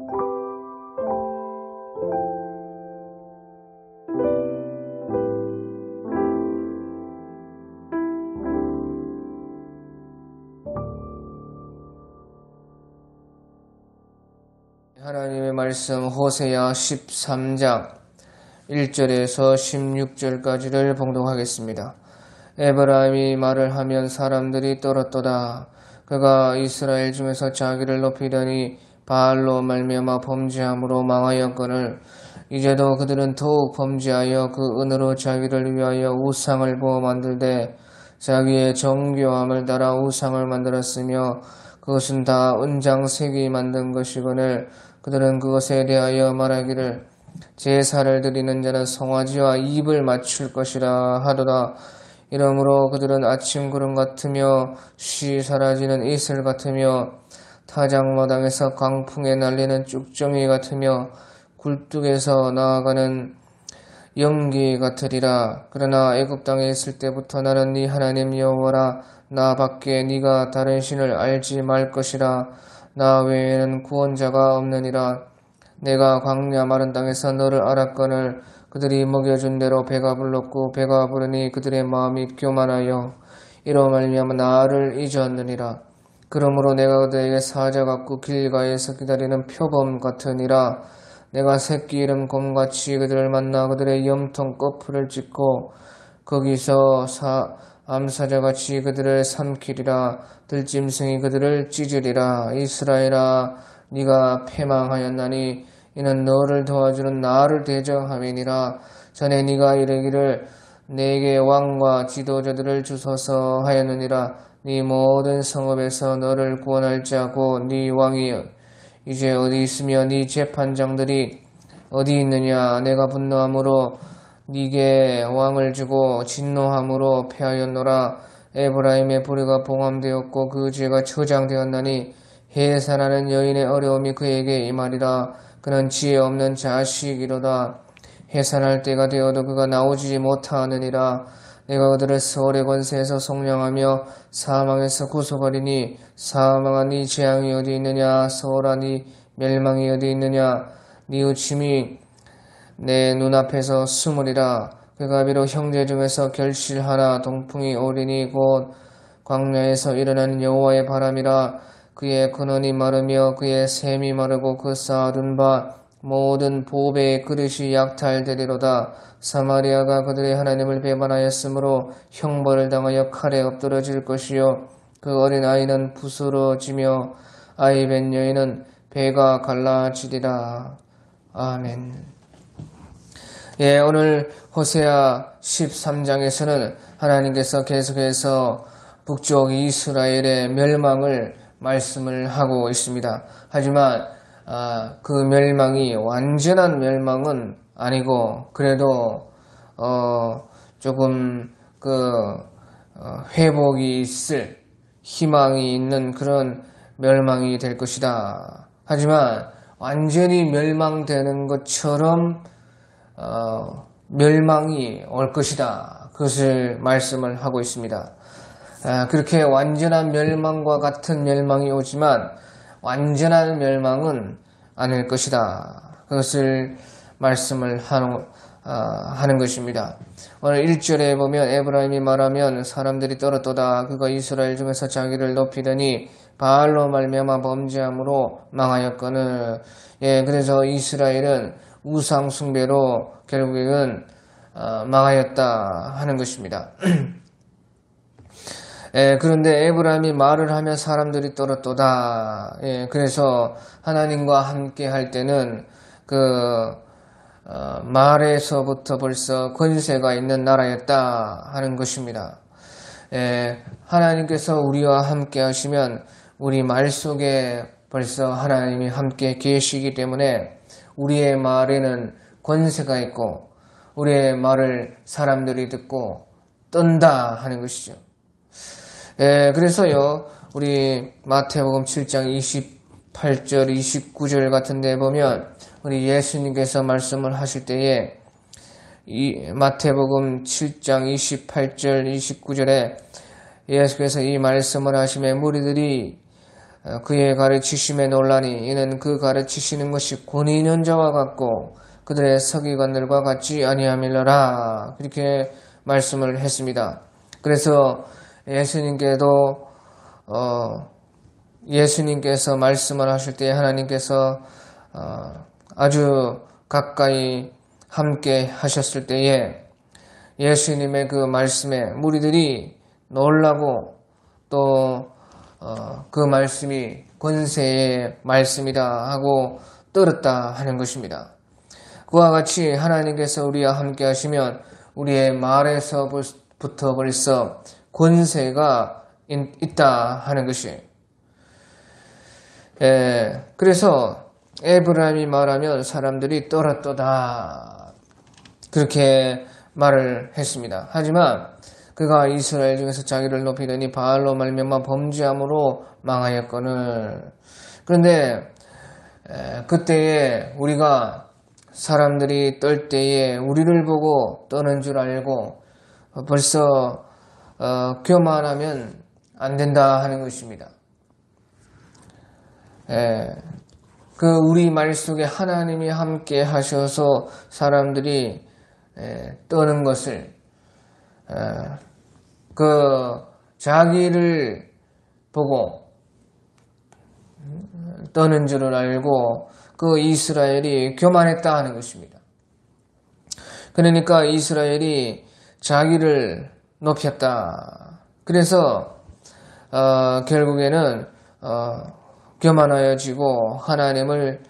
하나님의 말씀 호세아 13장 1절에서 16절까지를 봉독하겠습니다. 에브라임이 말을 하면 사람들이 떨었도다. 그가 이스라엘 중에서 자기를 높이더니 바알로 말미암아 범죄함으로 망하였거늘 이제도 그들은 더욱 범죄하여 그 은으로 자기를 위하여 우상을 부어 만들되 자기의 정교함을 따라 우상을 만들었으며 그것은 다 은장색이 만든 것이거늘 그들은 그것에 대하여 말하기를 제사를 드리는 자는 송아지와 입을 맞출 것이라 하도다. 이러므로 그들은 아침 구름 같으며 쉬 사라지는 이슬 같으며 타작마당에서 강풍에 날리는 쭉정이 같으며 굴뚝에서 나아가는 연기 같으리라. 그러나 애굽 땅에 있을 때부터 나는 네 하나님 여호와라. 나 밖에 네가 다른 신을 알지 말 것이라. 나 외에는 구원자가 없느니라. 내가 광야 마른 땅에서 너를 알았거늘 그들이 먹여준 대로 배가 불렀고 배가 부르니 그들의 마음이 교만하여 이로 말미암아 나를 잊었느니라. 그러므로 내가 그들에게 사자 같고 길가에서 기다리는 표범 같으니라. 내가 새끼 이름 곰같이 그들을 만나 그들의 염통 꺼풀을 찢고 거기서 암사자같이 그들을 삼키리라. 들짐승이 그들을 찢으리라. 이스라엘아, 네가 패망하였나니 이는 너를 도와주는 나를 대적함이니라. 전에 네가 이르기를 내게 왕과 지도자들을 주소서 하였느니라. 네 모든 성읍에서 너를 구원할 자고 네 왕이 이제 어디 있으며 네 재판장들이 어디 있느냐. 내가 분노함으로 네게 왕을 주고 진노함으로 패하였노라. 에브라임의 불의가 봉함되었고 그 죄가 저장되었나니 해산하는 여인의 어려움이 그에게 임하리라. 그는 지혜 없는 자식이로다. 해산할 때가 되어도 그가 나오지 못하느니라. 내가 그들을 서울의 권세에서 속량하며 사망에서 구속하리니 사망아 네 재앙이 어디 있느냐. 서울아 네 멸망이 어디 있느냐. 네 의침이 내 눈앞에서 숨으리라. 그가 비록 형제 중에서 결실하나 동풍이 오리니 곧 광야에서 일어나는 여호와의 바람이라. 그의 근원이 마르며 그의 샘이 마르고 그 쌓아둔 바 모든 보배의 그릇이 약탈되리로다. 사마리아가 그들의 하나님을 배반하였으므로 형벌을 당하여 칼에 엎드러질 것이요 그 어린아이는 부스러지며 아이벤 여인은 배가 갈라지리라. 아멘. 예, 오늘 호세아 13장에서는 하나님께서 계속해서 북쪽 이스라엘의 멸망을 말씀을 하고 있습니다. 하지만 그 멸망이 완전한 멸망은 아니고 그래도 조금 회복이 있을 희망이 있는 그런 멸망이 될 것이다. 하지만 완전히 멸망되는 것처럼 멸망이 올 것이다. 그것을 말씀을 하고 있습니다. 그렇게 완전한 멸망과 같은 멸망이 오지만 완전한 멸망은 아닐 것이다. 그것을 말씀을 하는 것입니다. 오늘 1절에 보면 에브라임이 말하면 사람들이 떨었도다. 그가 이스라엘 중에서 자기를 높이더니 바알로 말미암아 범죄함으로 망하였거늘. 예, 그래서 이스라엘은 우상 숭배로 결국에는 망하였다 하는 것입니다. 예, 그런데 에브라임이 말을 하면 사람들이 떨었도다. 예, 그래서 하나님과 함께 할 때는 말에서부터 벌써 권세가 있는 나라였다 하는 것입니다. 예, 하나님께서 우리와 함께 하시면 우리 말 속에 벌써 하나님이 함께 계시기 때문에 우리의 말에는 권세가 있고 우리의 말을 사람들이 듣고 떤다 하는 것이죠. 예, 그래서요, 우리 마태복음 7장 28절, 29절 같은 데 보면 우리 예수님께서 말씀을 하실 때에 이 마태복음 7장 28절, 29절에 예수께서 이 말씀을 하시며 무리들이 그의 가르치심에 놀라니 이는 그 가르치시는 것이 권위 있는 자와 같고 그들의 서기관들과 같지 아니함이러라. 그렇게 말씀을 했습니다. 그래서 예수님께서 말씀을 하실 때 하나님께서 아주 가까이 함께 하셨을 때에 예수님의 그 말씀에 무리들이 놀라고 또 그 말씀이 권세의 말씀이다 하고 떨었다 하는 것입니다. 그와 같이 하나님께서 우리와 함께 하시면 우리의 말에서부터 벌써 권세가 있다 하는 것이. 그래서 에브라임이 말하면 사람들이 떨었도다 그렇게 말을 했습니다. 하지만 그가 이스라엘 중에서 자기를 높이더니 바알로 말미암아 범죄함으로 망하였거늘. 그런데 그때에 우리가 사람들이 떨 때에 우리를 보고 떠는 줄 알고 벌써 교만하면 안 된다 하는 것입니다. 그 우리 말 속에 하나님이 함께 하셔서 사람들이 떠는 것을 그 자기를 보고 떠는 줄을 알고 그 이스라엘이 교만했다 하는 것입니다. 그러니까 이스라엘이 자기를 높였다. 그래서 결국에는 교만하여지고 하나님을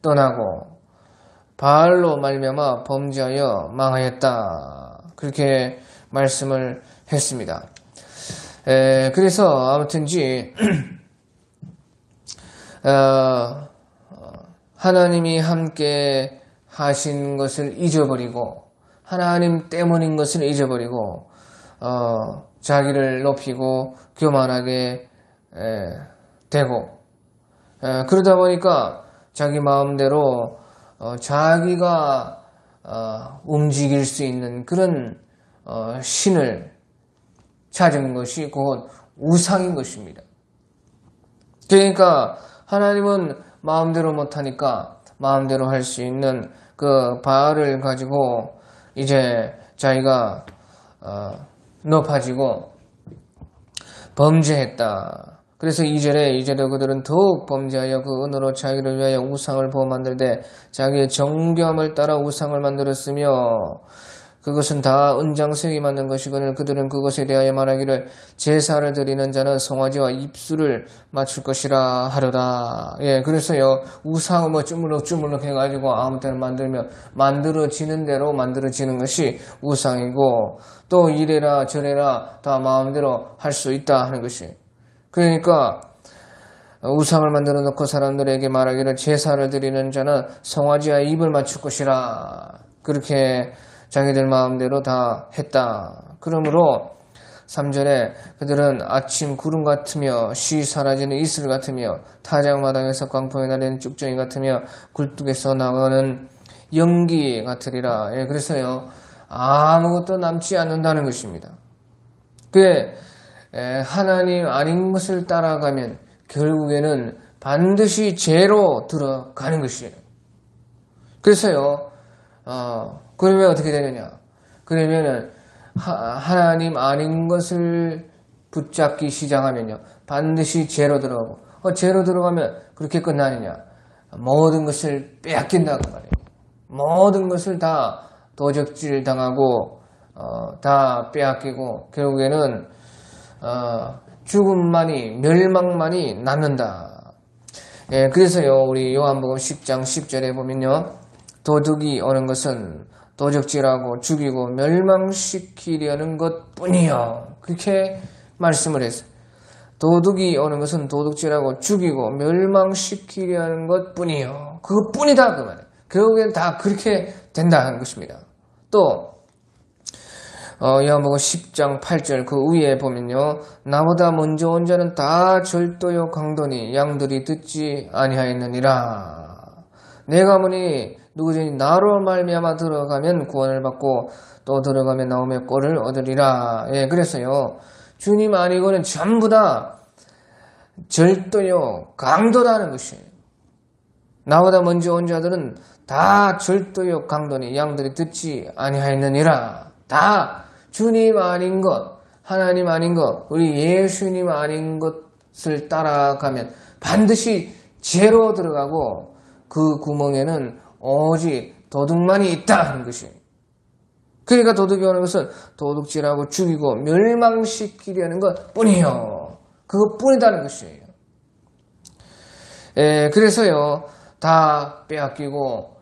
떠나고 바알로 말미암아 범죄하여 망하였다. 그렇게 말씀을 했습니다. 그래서 아무튼지 하나님이 함께 하신 것을 잊어버리고 하나님 때문인 것을 잊어버리고 자기를 높이고 교만하게 되고 그러다 보니까 자기 마음대로 자기가 움직일 수 있는 그런 신을 찾은 것이 곧 우상인 것입니다. 그러니까 하나님은 마음대로 못하니까 마음대로 할 수 있는 그 바알을 가지고 이제 자기가 높아지고 범죄했다. 그래서 2절에 이제도 그들은 더욱 범죄하여 그 은으로 자기를 위하여 우상을 부어 만들되 자기의 정교함을 따라 우상을 만들었으며 그것은 다 은장색이 만든 것이거늘 그들은 그것에 대하여 말하기를 제사를 드리는 자는 송아지와 입술을 맞출 것이라 하려다. 그래서요 우상을 뭐 주물럭 해가지고 아무 때나 만들면 만들어지는 대로 만들어지는 것이 우상이고 또 이래라 저래라 다 마음대로 할 수 있다 하는 것이. 그러니까 우상을 만들어 놓고 사람들에게 말하기를 제사를 드리는 자는 송아지와 입을 맞출 것이라. 그렇게 자기들 마음대로 다 했다. 그러므로 3절에 그들은 아침 구름 같으며 쉬 사라지는 이슬 같으며 타작마당에서 광풍에 날리는 쭉정이 같으며 굴뚝에서 나가는 연기 같으리라. 그래서요 아무것도 남지 않는다는 것입니다. 그게 하나님 아닌 것을 따라가면 결국에는 반드시 죄로 들어가는 것이에요. 그래서요 그러면 어떻게 되느냐? 그러면은 하나님 아닌 것을 붙잡기 시작하면요 반드시 죄로 들어가고 죄로 들어가면 그렇게 끝나느냐? 모든 것을 빼앗긴다고 말해요. 모든 것을 다 도적질 당하고 다 빼앗기고 결국에는 죽음만이 멸망만이 남는다. 그래서요 우리 요한복음 10장 10절에 보면요 도둑이 오는 것은 도적질하고 죽이고 멸망시키려는 것뿐이요. 그렇게 말씀을 했어요. 도둑이 오는 것은 도둑질하고 죽이고 멸망시키려는 것뿐이요. 그것뿐이다 그 말이에요. 결국엔 다 그렇게 된다는 것입니다. 또 요한복음 10장 8절 그 위에 보면요 나보다 먼저 온 자는 다 절도요 강도니 양들이 듣지 아니하였느니라. 내가 보니 누구든지 나로 말미암아 들어가면 구원을 받고 또 들어가면 나오며 꼴을 얻으리라. 그래서요 주님 아니고는 전부 다 절도요 강도라는 것이에요. 나보다 먼저 온 자들은 다 절도요 강도니 양들이 듣지 아니하였느니라. 다 주님 아닌 것, 하나님 아닌 것, 우리 예수님 아닌 것을 따라가면 반드시 죄로 들어가고 그 구멍에는 오직 도둑만이 있다 하는 것이에요. 그러니까 도둑이 오는 것은 도둑질하고 죽이고 멸망시키려는 것 뿐이요. 그것뿐이다는 것이에요. 그래서요 다 빼앗기고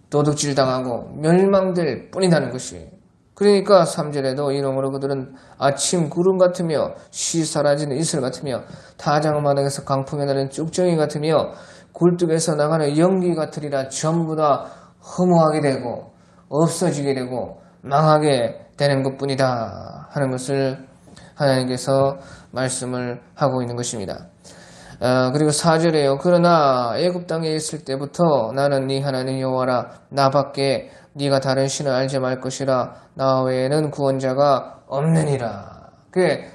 도둑질 당하고 멸망될 뿐이라는 것이에요. 그러니까 3절에도 이러므로 그들은 아침 구름 같으며 쉬 사라지는 이슬 같으며 타작마당에서 강풍에 나는 쭉정이 같으며 굴뚝에서 나가는 연기 같으리라. 전부 다 허무하게 되고 없어지게 되고 망하게 되는 것뿐이다 하는 것을 하나님께서 말씀을 하고 있는 것입니다. 그리고 4절에요. 그러나 애굽 땅에 있을 때부터 나는 네 하나님 여호와라. 나밖에 네가 다른 신을 알지 말 것이라. 나 외에는 구원자가 없느니라. 그게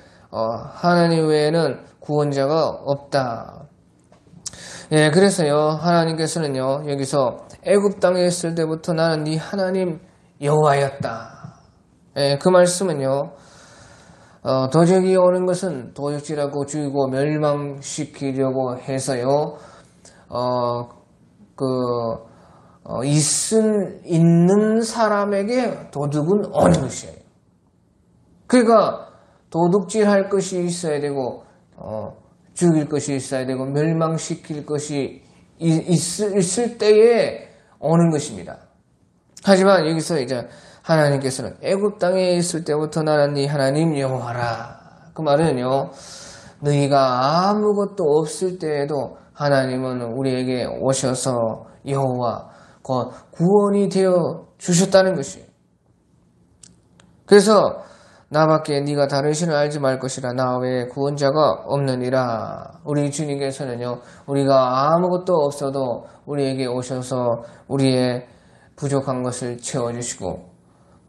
하나님 외에는 구원자가 없다. 그래서요 하나님께서는요 여기서 애굽 땅에 있을 때부터 나는 네 하나님 여호와였다. 그 말씀은요 도적이 오는 것은 도적질하고 죽이고 멸망시키려고 해서요 있는 사람에게 도둑은 오는 것이에요. 그러니까 도둑질할 것이 있어야 되고 죽일 것이 있어야 되고 멸망시킬 것이 있을 때에 오는 것입니다. 하지만 여기서 이제 하나님께서는 애굽 땅에 있을 때부터 나는 네 하나님 여호와라. 그 말은요 너희가 아무것도 없을 때에도 하나님은 우리에게 오셔서 여호와 구원이 되어 주셨다는 것이에요. 그래서 나밖에 네가 다른 신을 알지 말 것이라. 나 외에 구원자가 없느니라. 우리 주님께서는요 우리가 아무것도 없어도 우리에게 오셔서 우리의 부족한 것을 채워주시고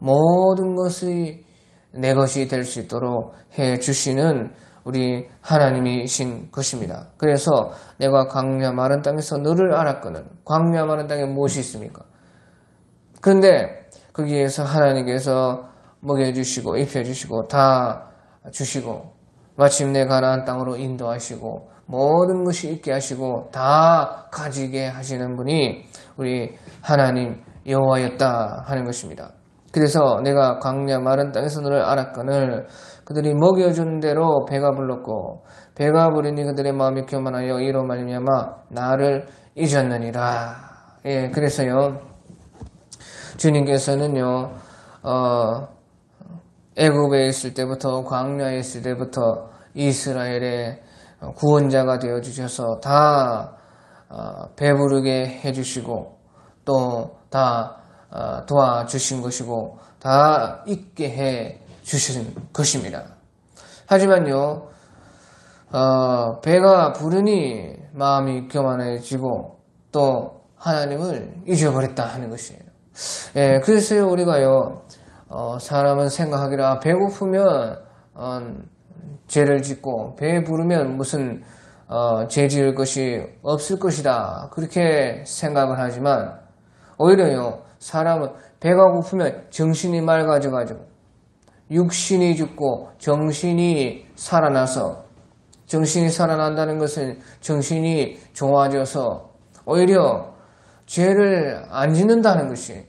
모든 것이 내 것이 될 수 있도록 해주시는 우리 하나님이신 것입니다. 그래서 내가 광야 마른 땅에서 너를 알았거늘. 광야 마른 땅에 무엇이 있습니까? 그런데 거기에서 하나님께서 먹여주시고 입혀주시고 다 주시고 마침내 가나안 땅으로 인도하시고 모든 것이 있게 하시고 다 가지게 하시는 분이 우리 하나님 여호와였다 하는 것입니다. 그래서 내가 광야 마른 땅에서 너를 알았거늘. 그들이 먹여준 대로 배가 불렀고 배가 부르니 그들의 마음이 교만하여 이로 말미암아 나를 잊었느니라. 그래서요 주님께서는요 애굽에 있을 때부터 광야에 있을 때부터 이스라엘의 구원자가 되어 주셔서 다 배부르게 해주시고 또 다 도와주신 것이고 다 있게 해 주신 것입니다. 하지만요 배가 부르니 마음이 교만해지고 또 하나님을 잊어버렸다 하는 것이에요. 그래서요 우리가요 사람은 생각하기를 배고프면 죄를 짓고 배 부르면 무슨 죄 지을 것이 없을 것이다 그렇게 생각을 하지만 오히려요 사람은 배가 고프면 정신이 맑아져가지고 육신이 죽고 정신이 살아나서 정신이 살아난다는 것은 정신이 좋아져서 오히려 죄를 안 짓는다는 것이에요.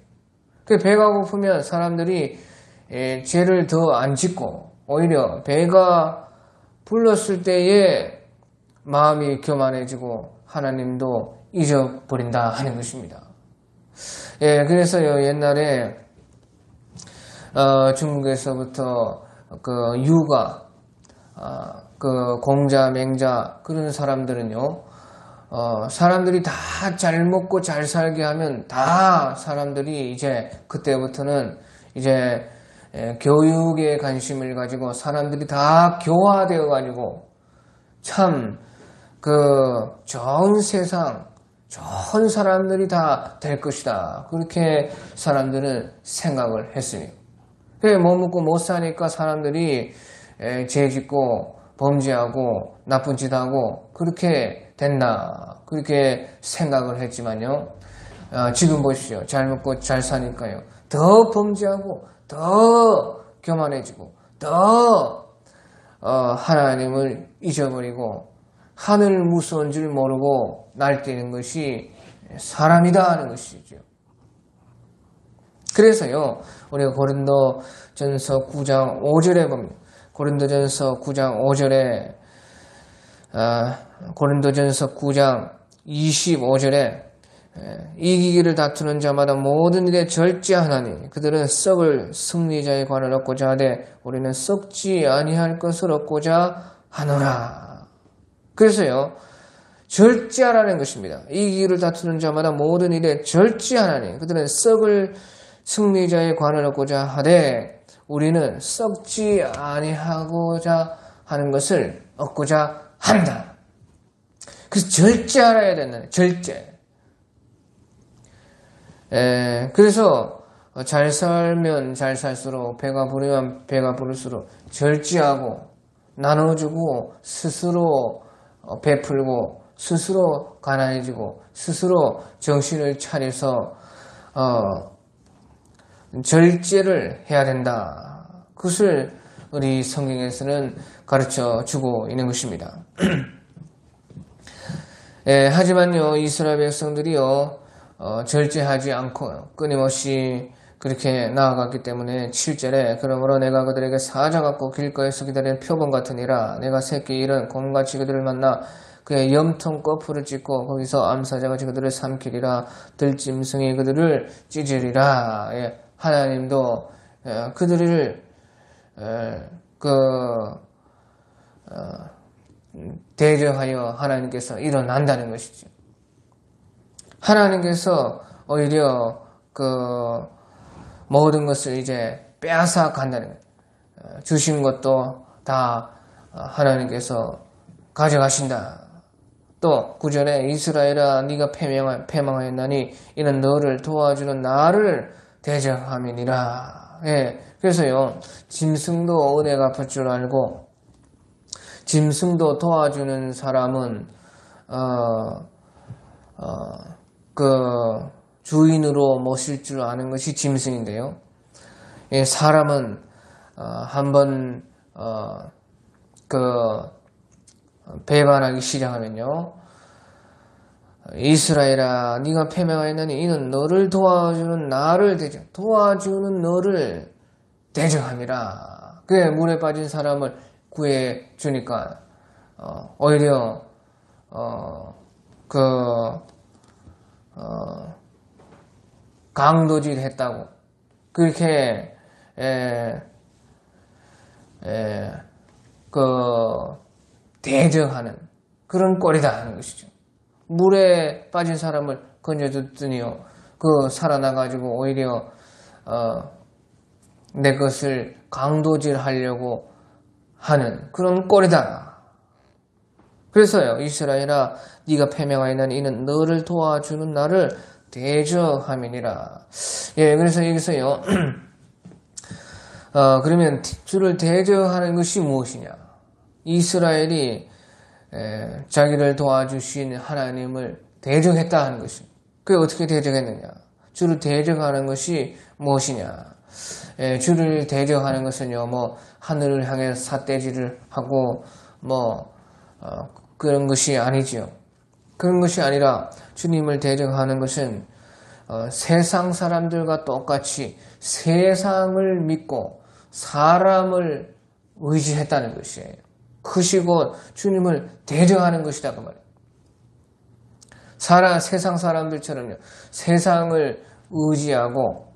배가 고프면 사람들이 죄를 더 안 짓고 오히려 배가 불렀을 때에 마음이 교만해지고 하나님도 잊어버린다 하는 것입니다. 그래서요 옛날에 중국에서부터 그 유가 그 공자 맹자 그런 사람들은요 사람들이 다 잘 먹고 잘 살게 하면 다 사람들이 이제 그때부터는 이제 교육에 관심을 가지고 사람들이 다 교화되어 가지고 참 그 좋은 세상 좋은 사람들이 다 될 것이다 그렇게 사람들은 생각을 했으니 못 먹고 못 사니까 사람들이 죄 짓고 범죄하고 나쁜 짓 하고 그렇게 됐나 그렇게 생각을 했지만요. 지금 보십시오. 잘 먹고 잘 사니까요. 더 범죄하고 더 교만해지고 더 하나님을 잊어버리고 하늘 무서운 줄 모르고 날뛰는 것이 사람이다 하는 것이죠. 그래서요. 우리가 고린도전서 9장 5절에 봅니다. 고린도전서 9장 5절에 고린도전서 9장 25절에 이기기를 다투는 자마다 모든 일에 절제하나니 그들은 썩을 승리자의 관을 얻고자 하되 우리는 썩지 아니할 것을 얻고자 하노라. 그래서요. 절제하라는 것입니다. 이기기를 다투는 자마다 모든 일에 절제하나니 그들은 썩을 승리자의 관을 얻고자 하되 우리는 썩지 아니하고자 하는 것을 얻고자 한다. 그래서 절제하라야 된다는 절제. 그래서 잘 살면 잘 살수록 배가 부르면 배가 부를수록 절제하고 나눠주고 스스로 베풀고 스스로 가난해지고 스스로 정신을 차려서 절제를 해야 된다. 그것을 우리 성경에서는 가르쳐 주고 있는 것입니다. 하지만요 이스라엘 백성들이요 절제하지 않고 끊임없이 그렇게 나아갔기 때문에 7절에 그러므로 내가 그들에게 사자 같고 길가에서 기다리는 표범 같으니라. 내가 새끼 일은 곰같이 그들을 만나 그의 염통 거풀을 찢고 거기서 암사자가 그들을 삼키리라. 들짐승이 그들을 찢으리라. 하나님도 그들을 대적하여 하나님께서 일어난다는 것이죠. 하나님께서 오히려 모든 것을 이제 빼앗아 간다는 거예요. 주신 것도 다 하나님께서 가져가신다. 또 9절에 이스라엘아 네가 패망하였나니 이는 너를 도와주는 나를 대적함이니라. 그래서요 짐승도 은혜 갚을 줄 알고 짐승도 도와주는 사람은 주인으로 모실 줄 아는 것이 짐승인데요. 사람은 한번 배반하기 시작하면요. 이스라엘아 네가 패망하였나니 이는 너를 도와주는 나를 도와주는 너를 대적함이라. 그게 물에 빠진 사람을 구해 주니까 오히려 강도질 했다고 그렇게 대적하는 그런 꼴이다 하는 것이죠. 물에 빠진 사람을 건져줬더니요 살아나가지고 오히려 내 것을 강도질 하려고 하는 그런 꼴이다. 그래서요 이스라엘아 네가 패명하였나니 이는 너를 도와주는 나를 대적함이니라. 그래서 여기서요 그러면 주를 대적하는 것이 무엇이냐? 이스라엘이 자기를 도와주신 하나님을 대적했다 하는 것입니다. 그게 어떻게 대적했느냐? 주를 대적하는 것이 무엇이냐? 주를 대적하는 것은요 하늘을 향해 삿대질을 하고 그런 것이 아니지요. 그런 것이 아니라 주님을 대적하는 것은 세상 사람들과 똑같이 세상을 믿고 사람을 의지했다는 것이에요. 그것이 곧 주님을 대적하는 것이다 그 말이에요. 세상 사람들처럼요 세상을 의지하고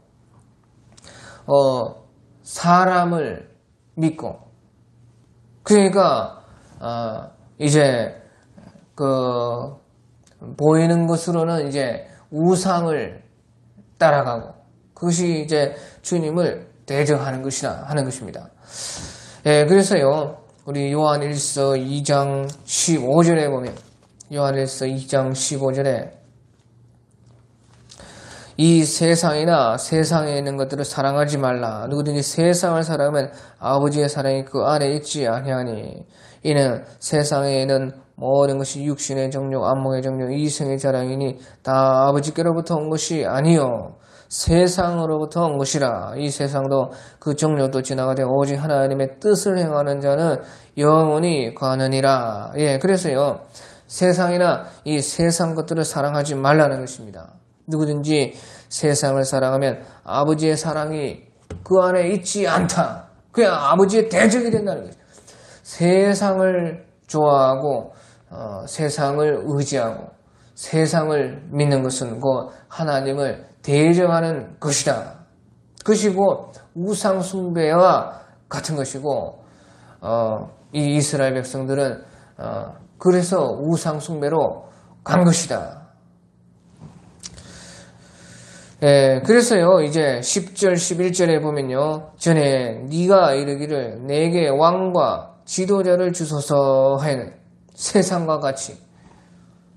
사람을 믿고 그러니까 이제 보이는 것으로는 이제 우상을 따라가고 그것이 이제 주님을 대적하는 것이다 하는 것입니다. 그래서요 우리 요한일서 2장 15절에 보면 요한일서 2장 15절에 이 세상이나 세상에 있는 것들을 사랑하지 말라. 누구든지 세상을 사랑하면 아버지의 사랑이 그 안에 있지 아니하니. 이는 세상에 있는 모든 것이 육신의 정욕, 안목의 정욕, 이생의 자랑이니 다 아버지께로부터 온 것이 아니요 세상으로부터 온 것이라. 이 세상도 그 정욕도 지나가되 오직 하나님의 뜻을 행하는 자는 영원히 거하느니라. 예, 그래서요 세상이나 이 세상 것들을 사랑하지 말라는 것입니다. 누구든지 세상을 사랑하면 아버지의 사랑이 그 안에 있지 않다. 그냥 아버지의 대적이 된다는 거죠. 세상을 좋아하고 세상을 의지하고 세상을 믿는 것은 곧 하나님을 대적하는 것이다. 그것이고 우상 숭배와 같은 것이고 이 이스라엘 백성들은 그래서 우상 숭배로 간 것이다. 예, 그래서요 이제 10절 11절에 보면요 전에 네가 이르기를 내게 왕과 지도자를 주소서 하는 세상과 같이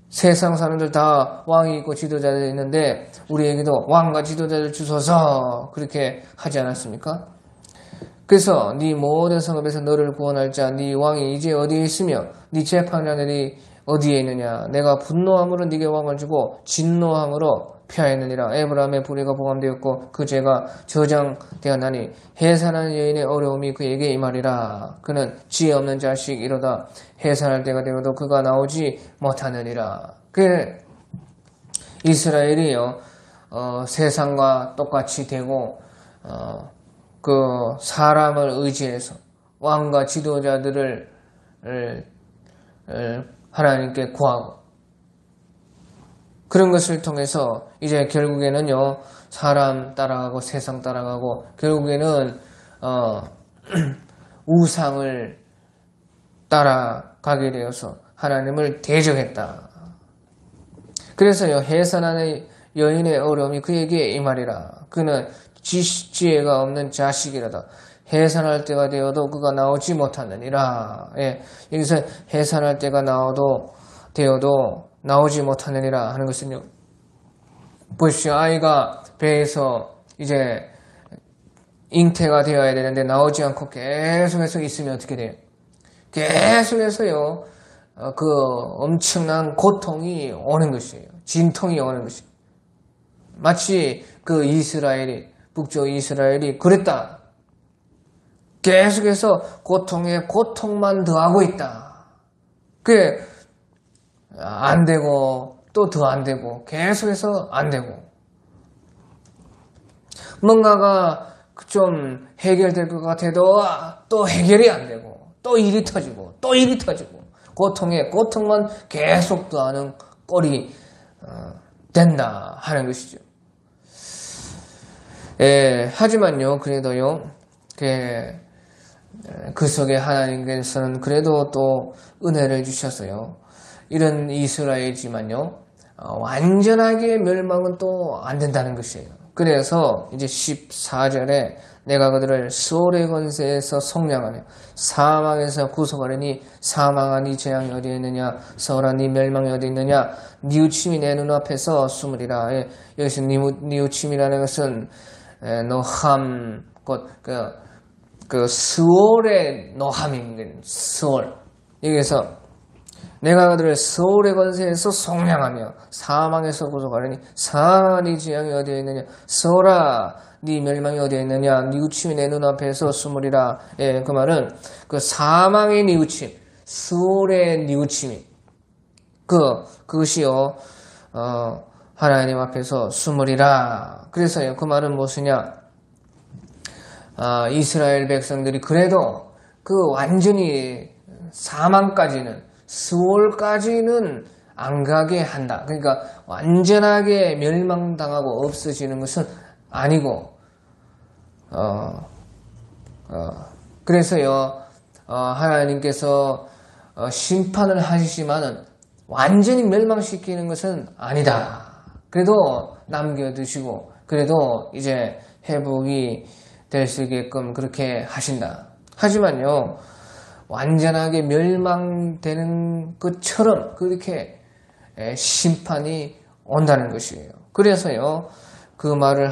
세상 사람들 다 왕이 있고 지도자들이 있는데 우리에게도 왕과 지도자를 주소서 그렇게 하지 않았습니까? 그래서 네 모든 성읍에서 너를 구원할 자 네 왕이 이제 어디에 있으며 네 재판자들이 어디에 있느냐. 내가 분노함으로 네게 왕을 주고 진노함으로 피하였느니라. 에브라임의 불의가 보감되었고 그 죄가 저장되었나니 해산하는 여인의 어려움이 그에게 임하리라. 그는 지혜 없는 자식이로다. 해산할 때가 되어도 그가 나오지 못하느니라. 그 이스라엘이요 세상과 똑같이 되고 그 사람을 의지해서 왕과 지도자들을 하나님께 구하고 그런 것을 통해서 이제 결국에는요 사람 따라가고 세상 따라가고 결국에는 우상을 따라가게 되어서 하나님을 대적했다. 그래서요 해산하는 여인의 어려움이 그에게 임하리라. 그는 지혜가 없는 자식이라다. 해산할 때가 되어도 그가 나오지 못하느니라. 예, 여기서 해산할 때가 되어도 나오지 못하느니라 하는 것은요. 보십시오. 아이가 배에서 이제 잉태가 되어야 되는데 나오지 않고 계속해서 있으면 어떻게 돼요? 계속해서요. 그 엄청난 고통이 오는 것이에요. 진통이 오는 것이에요. 마치 그 북쪽 이스라엘이 그랬다. 계속해서 고통에 고통만 더하고 있다. 그게 안 되고 또 더 안 되고 계속해서 안 되고 뭔가가 좀 해결될 것 같아도 또 해결이 안 되고 또 일이 터지고 또 일이 터지고 고통에 고통만 계속 더하는 꼴이 된다 하는 것이죠. 예, 하지만요 그래도요 그 속에 하나님께서는 그래도 또 은혜를 주셨어요. 이런 이스라엘이지만요 완전하게 멸망은 또 안 된다는 것이에요. 그래서 이제 14절에 내가 그들을 스올의 권세에서 속량하며 사망에서 구속하려니 사망한 이 재앙이 어디에 있느냐 서울한 네 멸망이 어디 있느냐 뉘우침이 내 눈앞에서 숨으리라. 예, 여기서 뉘우침이라는 것은 노함 곧 그 스올의 노함인 스올. 여기서 내가 그들을 스올의 권세에서 속량하며 사망에서 구속하려니 사망한 이 재앙이 어디에 있느냐 스올아 네 멸망이 어디에 있느냐 뉘우침이 내 눈앞에서 숨으리라. 예, 그 말은 그 사망의 뉘우침 스올의 뉘우침이 그것이요 하나님 앞에서 숨으리라. 그래서요 그 말은 무엇이냐 이스라엘 백성들이 그래도 그 완전히 사망까지는 스올까지는 안 가게 한다. 그러니까 완전하게 멸망당하고 없어지는 것은 아니고 그래서요 하나님께서 심판을 하시지만은 완전히 멸망시키는 것은 아니다. 그래도 남겨두시고 그래도 이제 회복이 될 수 있게끔 그렇게 하신다. 하지만요 완전하게 멸망되는 것처럼 그렇게 심판이 온다는 것이에요. 그래서요 그 말을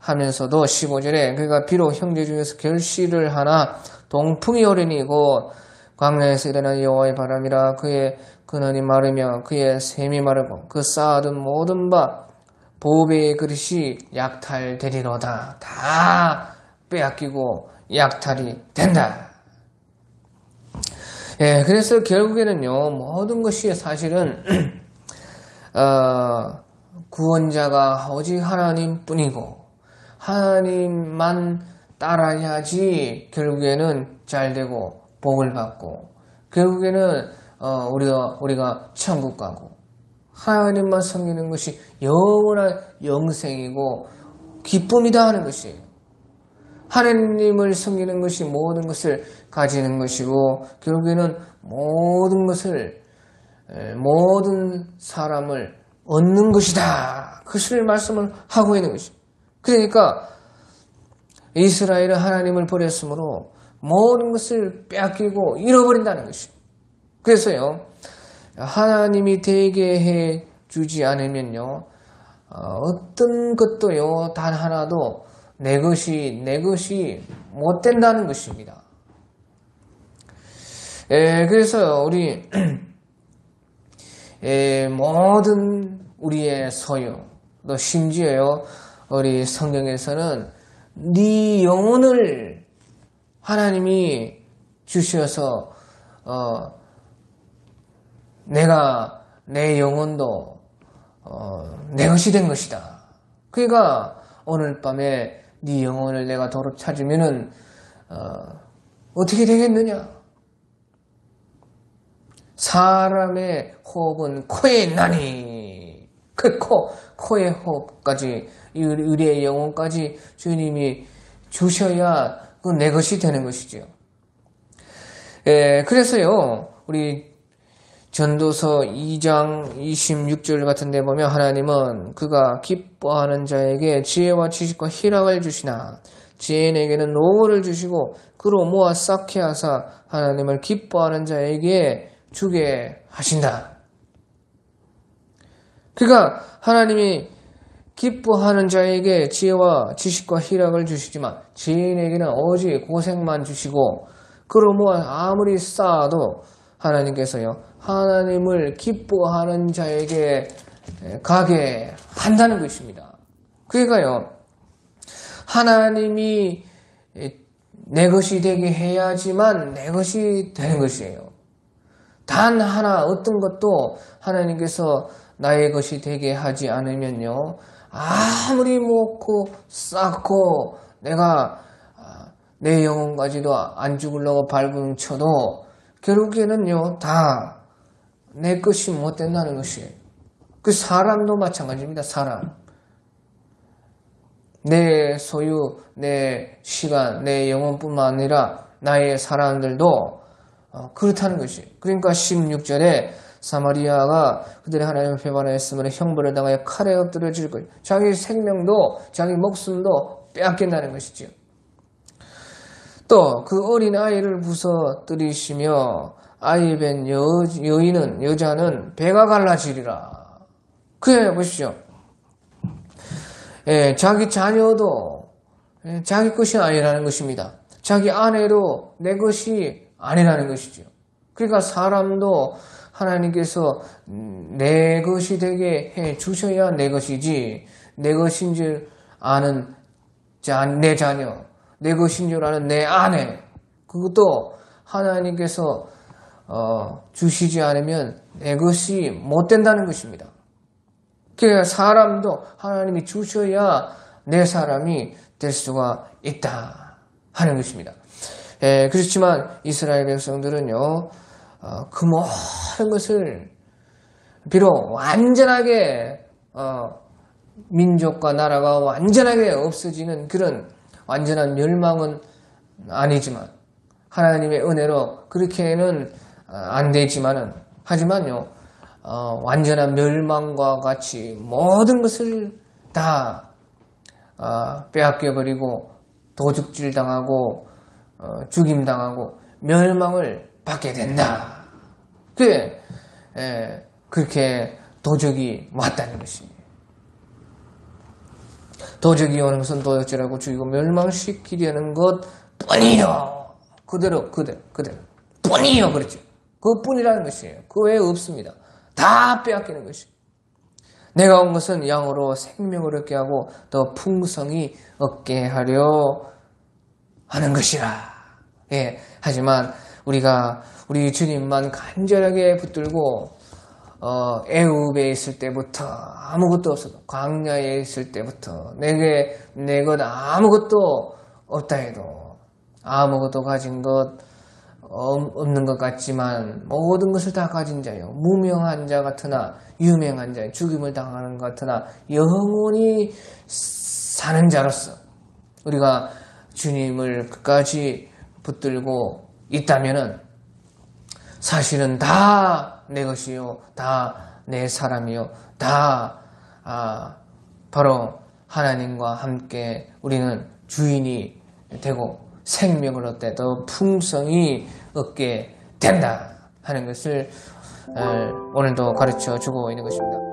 하면서도 15절에 그가 비록 형제 중에서 결실을 하나 동풍이 오리니 곧 광야에서 일어난 여호와의 바람이라 그의 근원이 마르며 그의 샘이 마르고 그 쌓아둔 모든 바 보배의 그릇이 약탈되리로다. 다 빼앗기고 약탈이 된다. 예, 그래서 결국에는요, 모든 것이 사실은 구원자가 오직 하나님 뿐이고 하나님만 따라야지 결국에는 잘되고 복을 받고 결국에는 우리가 천국 가고 하나님만 섬기는 것이 영원한 영생이고 기쁨이다 하는 것이에요. 하나님을 섬기는 것이 모든 것을 가지는 것이고 결국에는 모든 사람을 얻는 것이다. 그것을 말씀을 하고 있는 것입니다. 그러니까 이스라엘은 하나님을 버렸으므로 모든 것을 빼앗기고 잃어버린다는 것입니다. 그래서요, 하나님이 되게 해 주지 않으면요, 어떤 것도요, 단 하나도 내 것이 못 된다는 것입니다. 그래서 우리 모든 우리의 소유, 또 심지어요, 우리 성경에서는 네 영혼을 하나님이 주셔서 내가 내 영혼도 내 것이 된 것이다. 그러니까 오늘 밤에 네 영혼을 내가 도로 찾으면은 어떻게 되겠느냐? 사람의 호흡은 코에 있나니 그 코의 호흡까지 우리의 영혼까지 주님이 주셔야 그 내 것이 되는 것이죠. 그래서요 우리 전도서 2장 26절 같은 데 보면 하나님은 그가 기뻐하는 자에게 지혜와 지식과 희락을 주시나 지혜인에게는 노고를 주시고 그로 모아 쌓게 하사 하나님을 기뻐하는 자에게 주게 하신다. 그러니까 하나님이 기뻐하는 자에게 지혜와 지식과 희락을 주시지만 지혜인에게는 오직 고생만 주시고 그로 모아 아무리 쌓아도 하나님께서요 하나님을 기뻐하는 자에게 가게 한다는 것입니다. 그러니까요 하나님이 내 것이 되게 해야지만 내 것이 되는 것이에요. 단 하나 어떤 것도 하나님께서 나의 것이 되게 하지 않으면요 아무리 먹고 쌓고 내가 내 영혼까지도 안 죽으려고 발버둥 쳐도 결국에는요 다 내 것이 못 된다는 것이에요. 그 사람도 마찬가지입니다. 사람 내 소유, 내 시간, 내 영혼뿐만 아니라 나의 사람들도 그렇다는 것이에요. 그러니까 16절에 사마리아가 그들의 하나님을 배반하였으므로 형벌을 당하여 칼에 엎드려질 것, 자기 생명도 자기 목숨도 빼앗긴다는 것이지요. 또 그 어린 아이를 부서뜨리시며 아이 뵌 여자는 배가 갈라지리라. 그래 보십시오. 자기 자녀도 자기 것이 아니라는 것입니다. 자기 아내도 내 것이 아니라는 것이죠. 그러니까 사람도 하나님께서 내 것이 되게 해 주셔야 내 것이지 내 것인 줄 아는 내 자녀, 내 것인 줄 아는 내 아내 그것도 하나님께서 주시지 않으면 내 것이 못 된다는 것입니다. 그러니까 사람도 하나님이 주셔야 내 사람이 될 수가 있다 하는 것입니다. 그렇지만 이스라엘 백성들은요 그 모든 것을 비록 완전하게 민족과 나라가 완전하게 없어지는 그런 완전한 멸망은 아니지만 하나님의 은혜로 그렇게는 안 되지만은 하지만요 완전한 멸망과 같이 모든 것을 다 빼앗겨버리고 도둑질 당하고 죽임당하고 멸망을 받게 된다. 그렇게 도적이 왔다는 것입니다. 도적이 오는 것은 도적질하고 죽이고 멸망시키려는 것 뿐이요. 그대로 뿐이요. 그렇죠. 그뿐이라는 것이에요. 그 외에 없습니다. 다 빼앗기는 것이에요. 내가 온 것은 양으로 생명을 얻게 하고 더 풍성히 얻게 하려 하는 것이라. 예, 하지만 우리가 우리 주님만 간절하게 붙들고 애굽에 있을 때부터 아무것도 없어도 광야에 있을 때부터 내게 내 것 아무것도 없다 해도 아무것도 가진 것 없는 것 같지만 모든 것을 다 가진 자요 무명한 자 같으나 유명한 자 죽임을 당하는 것 같으나 영원히 사는 자로서 우리가 주님을 끝까지 붙들고 있다면은 사실은 다 내 것이요 다 내 사람이요 다 바로 하나님과 함께 우리는 주인이 되고 생명을 얻되 더 풍성히 얻게 된다 하는 것을 오늘도 가르쳐 주고 있는 것입니다.